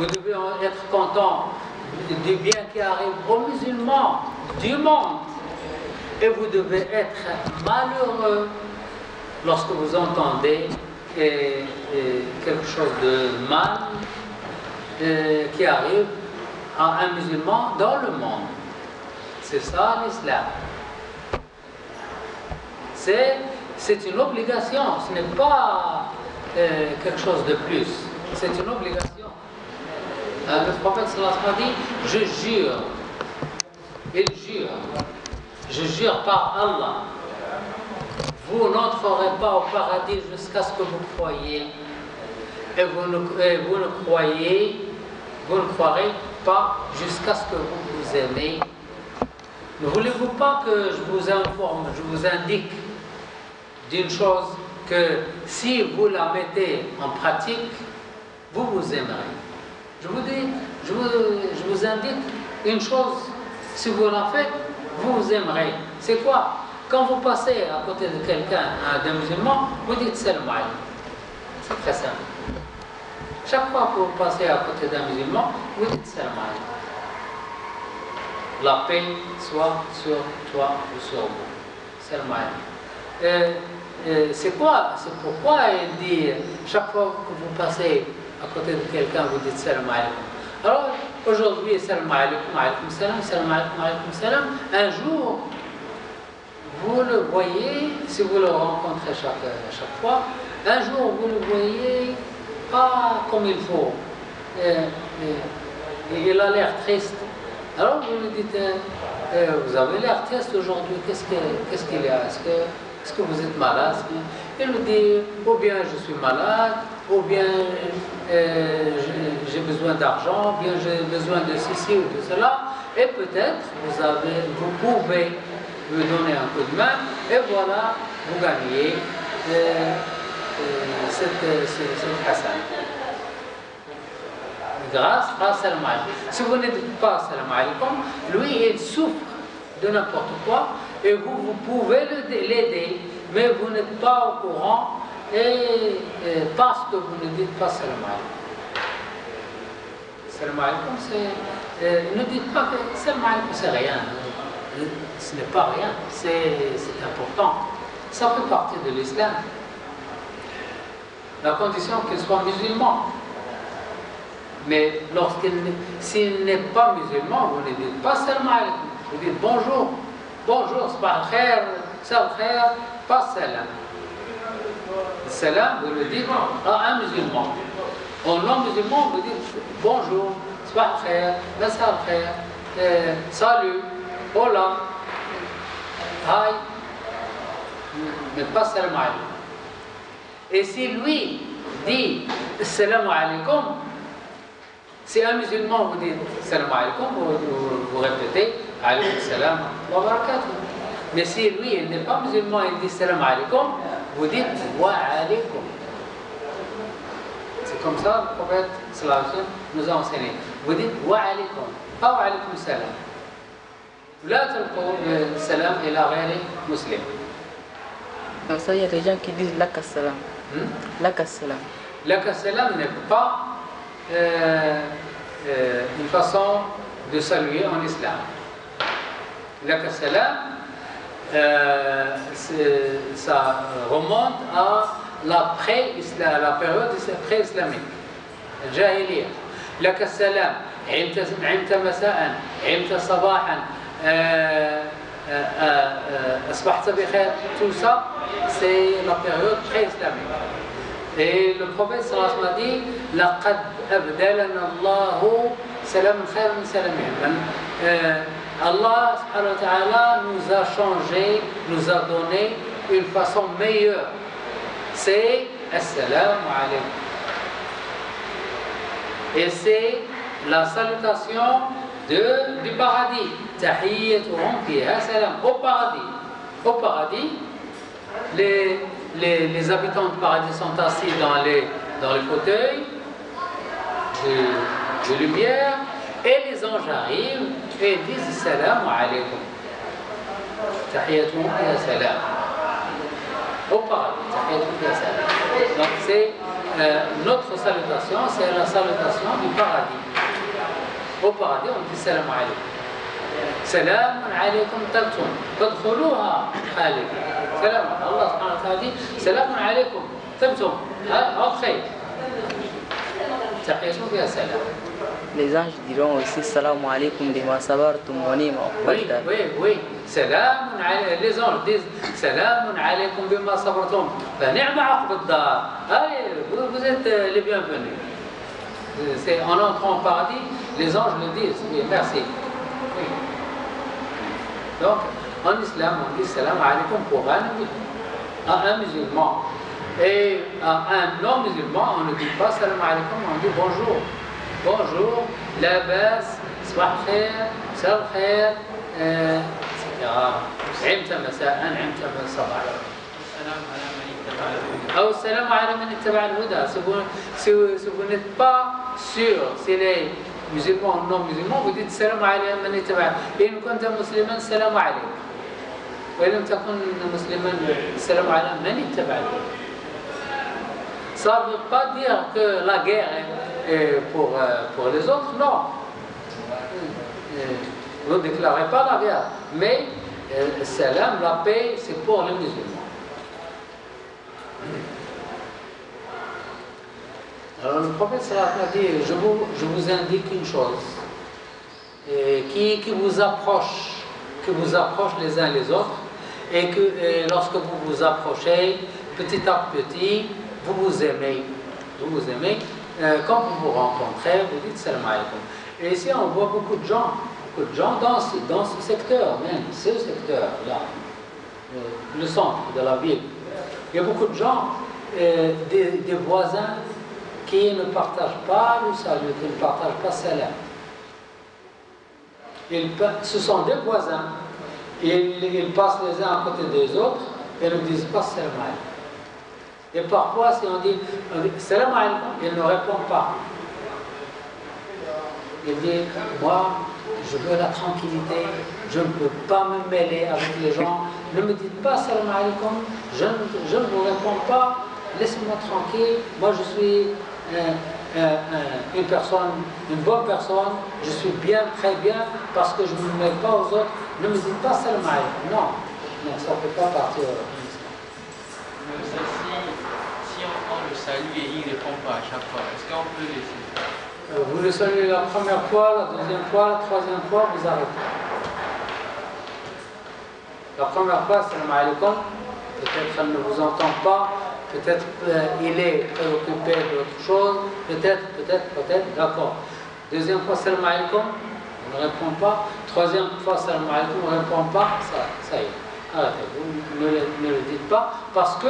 vous devez être content du bien qui arrive aux musulmans du monde. Et vous devez être malheureux lorsque vous entendez quelque chose de mal qui arrive à un musulman dans le monde. C'est ça l'islam. C'est une obligation, ce n'est pas quelque chose de plus. C'est une obligation. Le prophète sallallahu alayhi wa sallam dit, je jure, il jure, je jure par Allah, vous n'entrerez pas au paradis jusqu'à ce que vous croyiez, et vous ne croirez pas jusqu'à ce que vous vous aimez. Ne voulez-vous pas que je vous informe, je vous indique d'une chose que si vous la mettez en pratique, vous vous aimerez. Je vous indique une chose, si vous la faites, vous vous aimerez. C'est quoi? Quand vous passez à côté de quelqu'un, d'un musulman, vous dites salam alaykum. C'est très simple. Chaque fois que vous passez à côté d'un musulman, vous dites salam alaykum. La paix soit sur toi ou sur vous. Salam alaykum. C'est pourquoi il dit, chaque fois que vous passez à côté de quelqu'un, vous dites salam alaykum. Alors, aujourd'hui, salam alaykum, alaykum salam, salam alaykum, alaykum salam. Un jour, vous le voyez, si vous le rencontrez chaque fois, un jour, vous le voyez pas comme il faut. Il a l'air triste. Alors, vous lui dites, vous avez l'air triste aujourd'hui, qu'est-ce qu'il y a? Est-ce que vous êtes malade? Il me dit, ou bien je suis malade, ou bien j'ai besoin d'argent, ou bien j'ai besoin de ceci ou de cela, et peut-être vous pouvez me donner un coup de main, et voilà, vous gagnez cette hassan. Grâce à salam alaykum. Si vous ne dites pas salam alaykum, lui il souffre de n'importe quoi, et vous pouvez l'aider, mais vous n'êtes pas au courant, parce que vous ne dites pas salam alaykum. Salam alaykum, ne dites pas que salam alaykum c'est rien. Ce n'est pas rien, c'est important. Ça fait partie de l'islam. La condition qu'il soit musulman. Mais s'il n'est pas musulman, vous ne dites pas salam alaykum. Vous dites bonjour, bonjour, sabah al-khair, sabah al-khair, pas salam. Salam, vous le dites à un musulman. En non-musulman, vous dites bonjour, sabah al-khair, masa al-khair, salut, hola, hi, mais pas salam alaykum. Et si lui dit salam alaykum, si un musulman vous dit salam alaykum, vous répétez alaykum salam wa barakatuh. Mais si lui, il n'est pas musulman, il dit salam alaykum, vous dites wa alaykum. C'est comme ça le prophète sallallahu alayhi wa sallam nous a enseigné. Vous dites wa alaykum, pas wa alaykum salam. La tulqu salam ila ghayri muslim. Ça, il y a des gens qui disent laka salam. Laka salam. Laka salam n'est pas une façon de saluer en islam. Laka salam, ça remonte à la période pré-islamique, الجاهلية. لك السلام، عمت مساء، عمت صباحا، أصبحت بخير. Tout ça, c'est la période pré-islamique. Et le prophète sallallahu alayhi wa sallam a dit لقد أبدلنا الله سلام خير من سلامهم. Allah subhanahu wa ta'ala nous a changé, nous a donné une façon meilleure. C'est Assalamu alaykum. Et c'est la salutation du paradis. Tahiyyatuhum fiha salam. Au paradis. Au paradis, les habitants du paradis sont assis dans les fauteuils de lumière, et les anges arrivent et disent Salam alaykum. Tahiyyatuhum fiha salam. Au paradis. Tahiyyatuhum fiha salam. Donc c'est notre salutation, c'est la salutation du paradis. Au paradis, on dit salam alaykum. Salam alaykum tabtum. Fadkhuluha khalid. Salam. Allah subhanahu wa ta'ala dit salam alaykum tabtum. Entrez. Tahiyatun fiha salam. Les anges diront aussi salam alaykum bima sabartum wa ni'ma uqbal. Oui. Salam alaykum. Les anges disent salam alaykum bima sabartum. Fa ni'ma uqbad dar. Allez, vous êtes les bienvenus. En entrant au paradis, les anges le disent. Oui, merci. Oui. Donc, en islam, on dit salam alaykum pour un musulman. Et à un non-musulman, on ne dit pas salam alaykum, on dit bonjour. Bonjour, labas, sabah khair, sal khair, etc. عمت مساء عمت صباحا. أو السلام على من اتبع الهدى. Si vous n'êtes pas sûr, si les musulmans ou non musulmans, vous dites salam على من اتبع. إن كنت مسلما السلام عليك. وإن لم تكن مسلما السلام على من اتبع. Ça ne veut pas dire que la guerre est pour les autres, non. Vous ne déclarez pas la guerre, mais le salam, la paix, c'est pour les musulmans. Alors le prophète sallallahu alayhi wa sallam a dit, je vous indique une chose qui vous approche les uns les autres, et que lorsque vous vous approchez petit à petit, vous vous aimez, quand vous vous rencontrez, vous dites salam alaykum. Et ici on voit beaucoup de gens dans ce secteur, même ce secteur-là, le centre de la ville. Il y a beaucoup de gens, des voisins qui ne partagent pas le salut, qui ne partagent pas salam. Ce sont des voisins, ils passent les uns à côté des autres et ne disent pas salam alaykum. Et parfois, si on dit salam alaykum, ils ne répondent pas. Il dit, moi, je veux la tranquillité, je ne peux pas me mêler avec les gens. Ne me dites pas salam alaykum, je ne vous réponds pas, laissez-moi tranquille. Moi, je suis une bonne personne, je suis bien, très bien, parce que je ne me mêle pas aux autres. Ne me dites pas salam alaykum. Non, ça ne peut pas partir. Si on prend le salut et il ne répond pas à chaque fois, est-ce qu'on peut laisser faire? Vous le saluez la première fois, la deuxième fois, la troisième fois, vous arrêtez. La première fois, salam alaykum, peut-être elle ne vous entend pas, peut-être il est préoccupé d'autre chose, peut-être, d'accord. Deuxième fois, salam alaykum, on ne répond pas. Troisième fois, salam alaykum, on ne répond pas, ça y est, arrêtez, vous ne le dites pas, parce que